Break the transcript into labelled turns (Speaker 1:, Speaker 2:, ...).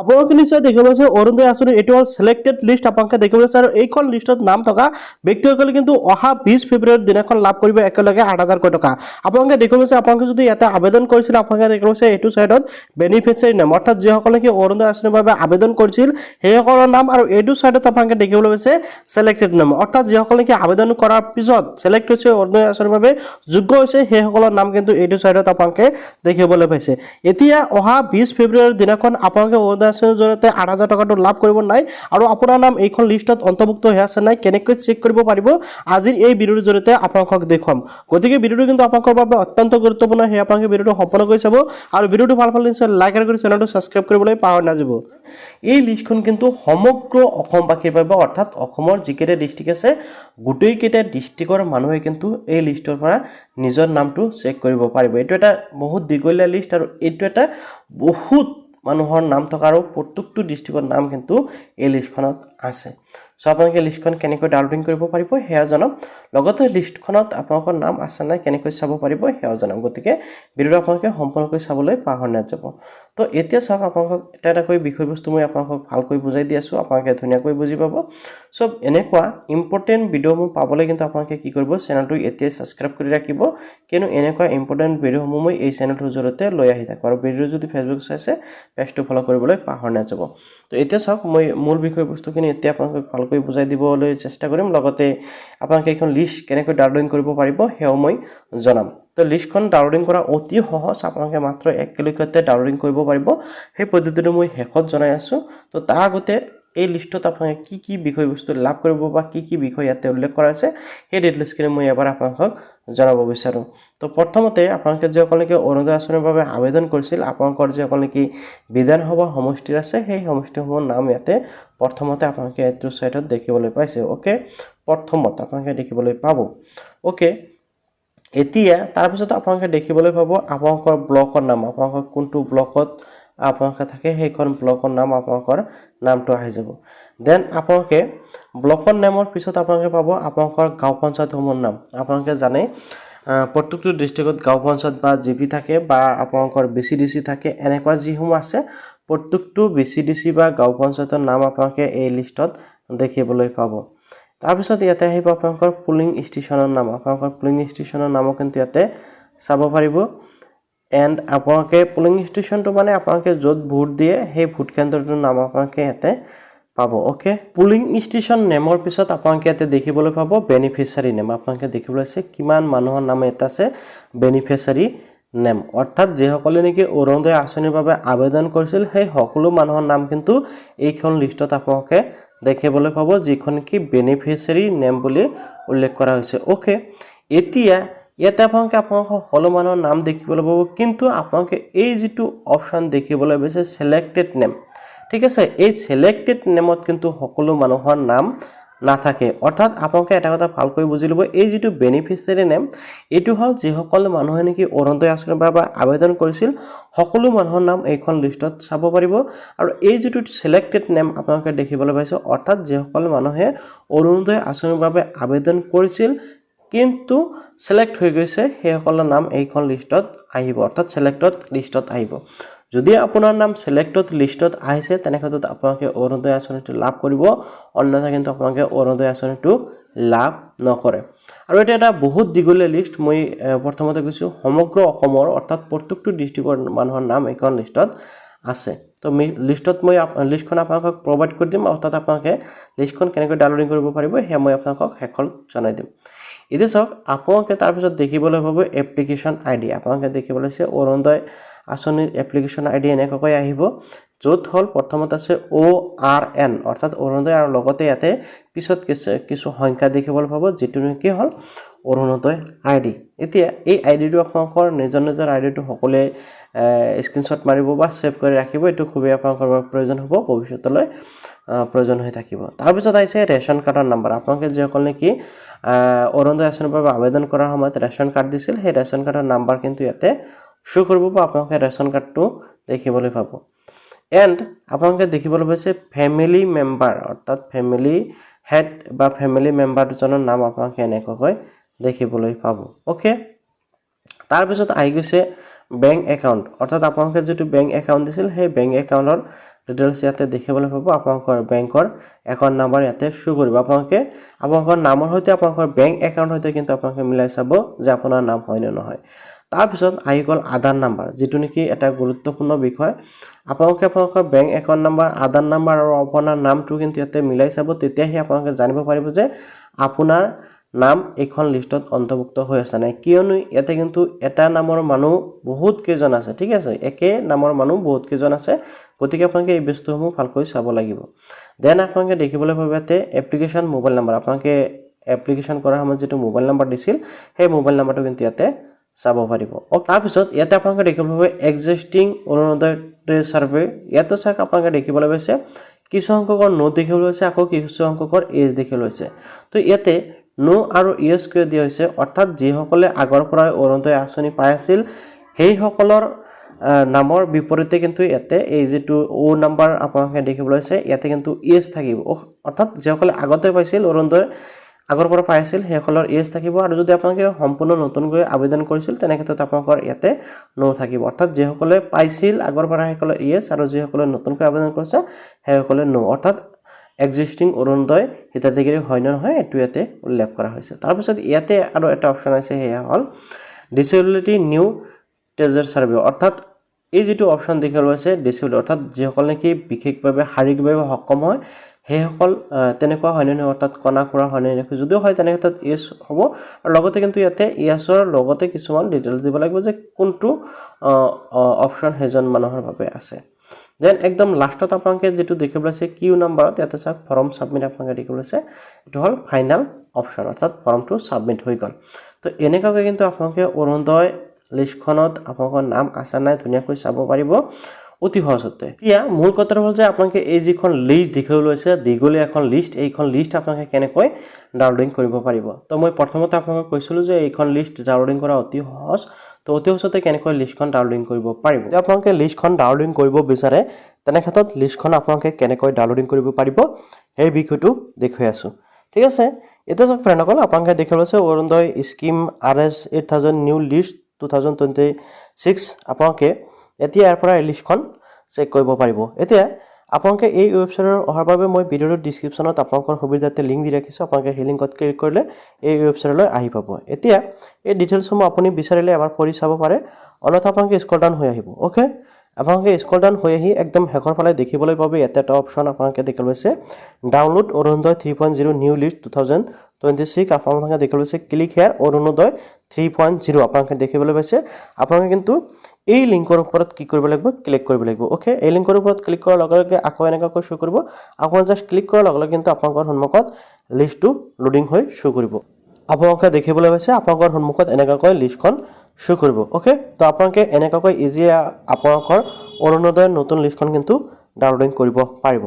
Speaker 1: আপোনালোকে নিশ্চয় দেখিব পাইছে অৰুণোদয় আঁচনি এইটো হ'ল সিলেক্টেড লিষ্ট আপোনালোকে দেখিব পাইছে আৰু এইখন লিষ্টত নাম থকা ব্যক্তিসকলে কিন্তু অহা 20 ফেব্ৰুৱাৰীৰ দিনাখন লাভ কৰিব একেলগে 8,000 টকা আপোনালোকে দেখিব পাইছে আপোনালোকে যদি ইয়াতে আবেদন কৰিছিল আপোনালোকে দেখিব পাইছে এইটো সাইডত বেনিফিচিয়াৰী নাম অৰ্থাৎ যিসকলে কি অৰুণোদয় আঁচনিৰ বাবে আবেদন কৰিছিল সেইসকলৰ নাম আৰু এইটো সাইডত আপোনালোকে দেখিবলৈ পাইছে সিলেক্টেড নাম অৰ্থাৎ যিসকলে কি আবেদন কৰাৰ পিছত সিলেক্ট হৈছে অৰুণোদয় আঁচনিৰ বাবে যোগ্য হৈছে সেইসকলৰ নাম কিন্তু এইটো সাইডত আপোনালোকে দেখিবলৈ পাইছে এতিয়া অহা 20 ফেব্ৰুৱাৰীৰ দিনাখন আপোনালোকে অৰুণোদয় আঁচনিৰ জৰিয়তে 8,000 টকাটো লাভ কৰিব নাই আৰু আপোনাৰ নাম এইখন লিষ্টত অন্তৰ্ভুক্ত হৈ আছে নাই কেনেকৈ চেক কৰিব পাৰিব আজিৰ এই ভিডিঅ'ৰ জৰিয়তে আপোনালোকক দেখুৱাম গতিকে ভিডিঅ'টো কিন্তু আপোনালোকৰ বাবে অত্যন্ত গুৰুত্বপূৰ্ণ হে আপোনালোকে ভিডিঅ'টো সম্পূৰ্ণ কৰি চাব আৰু ভিডিঅ'টো ভাল পালে নিশ্চয় লাইক আৰু চেনেলটো সাবস্ক্ৰাইব কৰিবলৈ পাহৰি নাযাব এই লিষ্টখন কিন্তু সমগ্ৰ অসমবাসীৰ বাবে অৰ্থাৎ অসমৰ যিকেইটা ডিস্ট্ৰিক্ট আছে গোটেইকেইটা ডিস্ট্ৰিক্টৰ মানুহে কিন্তু এই লিষ্টৰ পৰা নিজৰ নামটো চেক কৰিব পাৰিব এইটো এটা বহুত দীঘলীয়া লিষ্ট আৰু এইটো এটা বহুত মানুহৰ নাম থকা আৰু প্ৰত্যেকটো ডিস্ট্ৰিক্টৰ নাম কিন্তু এই লিষ্টখনত আছে সো আপোনালোকে লিষ্টখন কেনেকৈ ডাউনলোডিং কৰিব পাৰিব হেয়া জনাম লগতে লিষ্টখনত আপোনালোকৰ নাম আছে নাই কেনেকৈ চাব পাৰিব হেয়া জনাম গতিকে ভিডিঅ'টো আপোনালোকে সম্পূৰ্ণকৈ চাবলৈ পাহৰি নাযাব তো এতিয়া চাওক আপোনালোকক এটা বিষয়বস্তু মই আপোনালোকক ভালকৈ বুজাই দি আছো আপোনালোকে ধুনীয়াকৈ বুজি পাব সব এনেকুৱা ইম্পৰ্টেন্ট ভিডিঅ'সমূহ পাবলৈ কিন্তু আপোনালোকে কি কৰিব চেনেলটো এতিয়া সাবস্ক্ৰাইব কৰি ৰাখিব কিয়নো এনেকুৱা ইম্পৰ্টেন্ট ভিডিঅ'সমূহ মই এই চেনেলটোৰ জৰিয়তে লৈ আহি থাকো আৰু ভিডিঅ' যদি ফেচবুক চাইছে পেজটো ফলো কৰিবলৈ পাহৰি নাযাব তো এতিয়া চাওক মই মূল বিষয়বস্তুখিনি এতিয়া আপোনালোকক ভালকৈ বুজাই দিবলৈ চেষ্টা কৰিম লগতে আপোনালোকে এখন লিষ্ট কেনেকৈ ডাউনলোড কৰিব পাৰিব হেও মই জনাম তো লিষ্টখন ডাউনলোডিং কৰা অতি সহজ আপোনালোকে মাত্ৰ এক ক্লিকতে ডাউনলোডিং কৰিব পাৰিব সেই পদ্ধতিটো মই হেকত জনাই আছো তো তাৰ আগতে এই লিষ্টত আপোনালোকে কি কি বিষয়বস্তু লাভ কৰিব বা কি কি বিষয় ইয়াতে উল্লেখ কৰা আছে সেই ডিটেইলছখিনি মই এবাৰ আপোনালোকক জনাব বিচাৰো তো প্ৰথমতে আপোনালোকে যিসকলে অৰুণোদয় আঁচনিৰ বাবে আবেদন কৰিছিল আপোনালোকৰ যিসকলে কি বিধানসভা সমষ্টিৰ আছে সেই সমষ্টিসমূহৰ নাম ইয়াতে প্ৰথমতে আপোনালোকে এইটো সাইটত দেখিবলৈ পাইছে ওকে প্ৰথমতে আপোনালোকে দেখিবলৈ পাব ওকে এতিয়া তাৰ পিছত আপোনালোকে দেখিবলৈ পাব আপোনালোকৰ ব্লকৰ নাম আপোনালোকৰ কোনটো ব্লকত আপোনালোকে থাকে সেইখন ব্লকৰ নাম আপোনালোকৰ নামটো আহি যাব দেন আপোনালোকে ব্লকৰ নামৰ পিছত আপোনালোকে পাব আপোনালোকৰ গাঁও পঞ্চায়তসমূহৰ নাম আপোনালোকে জানে প্ৰত্যেকটো ডিস্ট্ৰিক্টত গাঁও পঞ্চায়ত বা জিপি থাকে বা আপোনালোকৰ বিচিডিসি থাকে এনেকুৱা যিসমূহ আছে প্ৰত্যেকটো বিচিডিসি বা গাঁও পঞ্চায়তৰ নাম আপোনালোকে এই লিষ্টত দেখিবলৈ পাব তাৰ পিছত ইয়াতে আহিব আপোনালোকৰ পুলিং ষ্টেচনৰ নাম আপোনালোকৰ পুলিং ষ্টেচনৰ নামও কিন্তু ইয়াতে চাব পাৰিব এন্ড আপোনালোকে পুলিং ষ্টেচনটো মানে আপোনালোকে য'ত ভোট দিয়ে সেই ভোট কেন্দ্ৰটোৰ নাম আপোনালোকে ইয়াতে পাব ওকে পুলিং ষ্টেচন নেমৰ পিছত আপোনালোকে ইয়াতে দেখিবলৈ পাব বেনিফিচিয়াৰী নেম আপোনালোকে দেখিবলৈ আছে কিমান মানুহৰ নাম এটা আছে বেনিফিচিয়াৰী নেম অৰ্থাৎ যেসকলে নেকি অৰুণোদয় আঁচনিৰ বাবে আবেদন কৰিছিল সেই সকলো মানুহৰ নাম কিন্তু এইখন লিষ্টত আপোনালোকে দেখিবলৈ পাব যিখন কি বেনিফিচিয়াৰী নেম বুলি উল্লেখ কৰা হৈছে ওকে এতিয়া ইয়াতে আপোনালোকে সকলো মানুহৰ নাম দেখিবলৈ পাব কিন্তু আপোনালোকে এই যেটো অপচন দেখিবলৈ পাইছে সিলেক্টেড নেম ঠিক আছে এই সিলেক্টেড নেমত কিন্তু সকলো মানুহৰ নাম নাথাকে অৰ্থাৎ আপোনালোকে এটা কথা ভালকৈ বুজি লব এই যেটো বেনিফিচিয়াৰী নেম এটো হল যিসকল মানুহে নেকি অৰুণোদয় আঁচনিৰ বাবে আবেদন কৰিছিল সকলো মানুহৰ নাম এইখন লিষ্টত চাব পাৰিব আৰু এই যেটো সিলেক্টেড নেম আপোনালোকে দেখিবলৈ পাইছে অৰ্থাৎ যিসকল মানুহে অৰুণোদয় আঁচনিৰ বাবে আবেদন কৰিছিল কিন্তু সিলেক্ট হৈ গৈছে সেইসকলৰ নাম এইখন লিষ্টত আহিব অৰ্থাৎ সিলেক্টেড লিষ্টত আহিব যদি আপোনাৰ নাম সিলেক্টেড লিষ্টত আহিছে তেনেক্ষেত্ৰত আপোনালোকে অৰুণোদয় আঁচনিটো লাভ কৰিব অন্যথা কিন্তু আপোনালোকে অৰুণোদয় আঁচনিটো লাভ নকৰে আৰু এটা বহুত দীঘলীয়া লিষ্ট মই প্ৰথমতে কৈছো সমগ্ৰ অসমৰ অৰ্থাৎ প্ৰত্যেকটো ডিস্ট্ৰিক্টৰ মানুহৰ নাম এইখন লিষ্টত আছে তো লিষ্টত মই লিষ্টখন আপোনালোকক প্ৰভাইড কৰি দিম অৰ্থাৎ আপোনালোকে লিষ্টখন কেনেকৈ ডাউনলোডিং কৰিব পাৰিব হে মই আপোনালোকক হেকল জনাই দিম এতিয়া চাওক আপোনালোকে তাৰ পিছত দেখিবলৈ পাব এপ্লিকেশন আইডি আপোনালোকে দেখিবলৈ আছে অৰুণোদয় আঁচনিৰ এপ্লিকেশন আইডি এনেকৈ আহিব য'ত হল প্ৰথমতে আছে ORN অৰ্থাৎ অৰুণোদয় আৰু লগতে ইয়াতে পিছত কিছু সংখ্যা দেখিবলৈ পাব যেটো কি হল অৰুণোদয় আইডি এতিয়া এই আইডিটো আপোনালোকৰ নিজৰ আইডিটো সকলে স্ক্ৰিনশ্বট মাৰিব বা সেভ কৰি ৰাখিব এটো খুবেই আপোনালোকৰ প্ৰয়োজন হ'ব ভৱিষ্যতলৈ প্ৰয়োজন হৈ থাকিব তাৰ পিছত আহিছে ৰেশন কাৰ্ডৰ নম্বৰ আপোনালোকে যিসকল নেকি অৰুণোদয় আঁচনিৰ বাবে আবেদন কৰাৰ সময়ত ৰেশন কাৰ্ড দিছিল সেই ৰেশন কাৰ্ডৰ নম্বৰ কিন্তু ইয়াতে শো কৰিব বা আপোনালোকে ৰেশন কাৰ্ডটো দেখিবলৈ পাব এন্ড আপোনালোকে দেখিবলৈ পাইছে ফ্যামিলি মেম্বাৰ অৰ্থাৎ ফ্যামিলি হেড বা ফ্যামিলি মেম্বাৰ দুজনৰ নাম আপোনালোকে এনেকৈ দেখিবলৈ পাব ওকে তাৰ পিছত আহি গৈছে বেংক একাউন্ট অৰ্থাৎ আপোনালোকে যেটো বেংক একাউন্ট দিছিল সেই বেংক একাউন্টৰ ডিটেইলছ ইয়াতে দেখিবলৈ পাব আপোনালোকৰ বেংকৰ একাউণ্ট নাম্বাৰ ইয়াতে শো কৰিব আপোনালোকৰ নামৰ সৈতে আপোনালোকৰ বেংক একাউণ্ট সৈতে কিন্তু আপোনালোকে মিলাই চাব যে আপোনাৰ নাম হয় নে নহয় তাৰপিছত আহি গ'ল আধাৰ নাম্বাৰ যেটো নেকি এটা গুৰুত্বপূৰ্ণ বিষয় আপোনালোকৰ বেংক একাউণ্ট নাম্বাৰ আধাৰ নাম্বাৰ আৰু আপোনাৰ নামটো কিন্তু ইয়াতে মিলাই চাব তেতিয়াহে আপোনালোকে জানিব পাৰিব যে আপোনাৰ নাম এইখন লিষ্টত অন্তৰ্ভুক্ত হৈ আছে নাই কিয়নো ইয়াতে কিন্তু এটা নামৰ মানুহ বহুত কেজন আছে ঠিক আছে একে নামৰ মানুহ বহুত কেজন আছে গতিকে আপোনালোকে এই বস্তুসমূহ ভালকৈ চাব লাগিব দেন আপোনালোকে দেখিবলৈ পাব ইয়াতে এপ্লিকেশ্যন মোবাইল নাম্বাৰ আপোনালোকে এপ্লিকেশ্যন কৰাৰ সময়ত যেটো মোবাইল নাম্বাৰ দিছিল সেই মোবাইল নাম্বাৰটো কিন্তু ইয়াতে চাব পাৰিব তাৰপিছত ইয়াতে আপোনালোকে দেখিবলৈ পাব এক্সিষ্টিং অৰুণোদয় সাৰ্ভে ইয়াতে চাওক আপোনালোকে দেখিবলৈ পাইছে কিছু সংখ্যকৰ নো দেখিবলৈ পাইছে আকৌ কিছু সংখ্যকৰ এজ দেখিবলৈ পাইছে তো ইয়াতে নো আৰু ইয়েস কিয় দিয়া হৈছে অৰ্থাৎ যিসকলে আগৰ পৰা অৰুণোদয় আঁচনি পাই আছিল সেই সকলৰ নামৰ বিপৰীতে কিন্তু ইয়াতে এই যেটো ও নাম্বাৰ আপোনালোকে দেখিবলৈ পাইছে ইয়াতে কিন্তু ইয়েস থাকিব অৰ্থাৎ যিসকলে আগতে পাইছিল অৰুণোদয় আগৰ পৰা পাই আছিল সেইসকলৰ ইয়েস থাকিব আৰু যদি আপোনালোকে সম্পূৰ্ণ নতুনকৈ আবেদন কৰিছিল তেনে ক্ষেত্ৰত আপোনালোকৰ ইয়াতে নো থাকিব অৰ্থাৎ যিসকলে পাইছিল আগৰ পৰা সেইসকলৰ ইয়েস আৰু যিসকলে নতুনকৈ আবেদন কৰিছে সেইসকলে নো অৰ্থাৎ এক্সিষ্টিং অৰুণোদয় হিতাধিকাৰী হয় নহয় এটো ইয়াতে উল্লেখ কৰা হৈছে তাৰপিছত ইয়াতে আৰু এটা অপচন আছে হেয়া হল ডিসেবিলিটি নিউ টেজাৰ সাৰ্ভে অৰ্থাৎ এই যেটো অপচন দেখিবলৈ আছে ডিসেবল অৰ্থাৎ যিসকল নেকি বিশেষভাৱে শাৰীৰিকভাৱে সক্ষম হয় হেসকল তেনেকুৱা হয় নহয় অৰ্থাৎ কনা কৰা হয় নহয় যদিও হয় তেনে ক্ষেত্ৰত ইয়েস হ'ব আৰু লগতে কিন্তু ইয়াতে ইয়েসৰ লগতে কিছুমান ডিটেইলছ দিব লাগিব যে কোনটো অপচন হেজন মানুহৰ বাবে আছে দেন একদম লাষ্টত আপোনালোকে যেটো দেখিবলৈ আছে কিউ নাম্বাৰত ইয়াতে চাওক ফৰ্ম সাবমিট আপোনালোকে দেখিবলৈ আছে এটো হল ফাইনাল অপচন অৰ্থাৎ ফৰ্মটো সাবমিট হৈ গল তো এনেকৈ কিন্তু আপোনালোকে অৰুণোদয় লিষ্টখনত আপোনালোকৰ নাম আছে নাই ধুনিয়াকৈ চাব পাৰিব অতি সহজতে এতিয়া মূল কথাটো হল যে আপোনালোকে এই যিখন লিষ্ট দেখিবলৈ আছে দীঘলীয়া এখন লিষ্ট এইখন লিষ্ট আপোনালোকে কেনেকৈ ডাউনলোডিং কৰিব পাৰিব তো মই প্ৰথমতে আপোনালোকক কৈছিলো যে এইখন লিষ্ট ডাউনলোডিং কৰা অতি সহজ তো অতি সহজতে কেনেকৈ লিষ্টখন ডাউনলোডিং কৰিব পাৰিব যদি আপোনালোকে লিষ্টখন ডাউনলোডিং কৰিব বিচাৰে তেনে ক্ষেত্ৰত লিষ্টখন আপোনালোকে কেনেকৈ ডাউনলোডিং কৰিব পাৰিব এই বিষয়টো দেখুৱাই আছো ঠিক আছে এটা সব ফ্ৰেণ্ডসকল আপোনালোকে দেখিবলৈ আছে Arunodoi scheme RS 8000 new list 2026 আপোনালোকে এতিয়া ইয়াৰ পৰা এই লিষ্টখন চেক কৰিব পাৰিব এতিয়া আপোনালোকে এই ওয়েবসাইটৰ অহাৰ বাবে মই ভিডিওৰ ডেসক্ৰিপচনত আপোনালোকৰ সুবিধাতে লিংক দি ৰাখিছো আপোনালোকে সেই লিংকত ক্লিক কৰিলে এই ওয়েবসাইটলৈ আহি পাব এতিয়া এই ডিটেইলছসমূহ আপুনি বিচাৰিলে এবাৰ পঢ়ি চাব পাৰে অন্যথা আপোনালোকে স্ক্ৰল ডাউন হৈ আহিব ওকে আপোনালোকে স্ক্ৰল ডাউন হৈ আহি একদম হেকৰ ফালে দেখিবলৈ পাবে ইয়াতে এটা অপচন আপোনালোকে দেখিবলৈ আছে ডাউনলোড অৰুণোদয় 3.0 নিউ লিষ্ট 2026 আপোনালোকে দেখিবলৈ আছে ক্লিক হিয়াৰ অৰুণোদয় 3.0 আপোনালোকে দেখিবলৈ পাইছে আপোনালোকে কিন্তু এই লিংকৰ ওপৰত কি কৰিব লাগিব ক্লিক কৰিব লাগিব ওকে এই লিংকৰ ওপৰত ক্লিক কৰাৰ লগে লগে আকৌ এনেকৈ শো কৰিব আপোনালোকে জাস্ট ক্লিক কৰাৰ লগে লগে কিন্তু আপোনালোকৰ সন্মুখত লিষ্টটো লোডিং হৈ শো কৰিব আপোনালোকে দেখিবলৈ পাইছে আপোনালোকৰ সন্মুখত এনেকৈ লিষ্টখন শো কৰিব ওকে তো আপোনালোকে এনেকৈ ইজি আপোনালোকৰ অৰুণোদয়ৰ নতুন লিষ্টখন কিন্তু ডাউনলোডিং কৰিব পাৰিব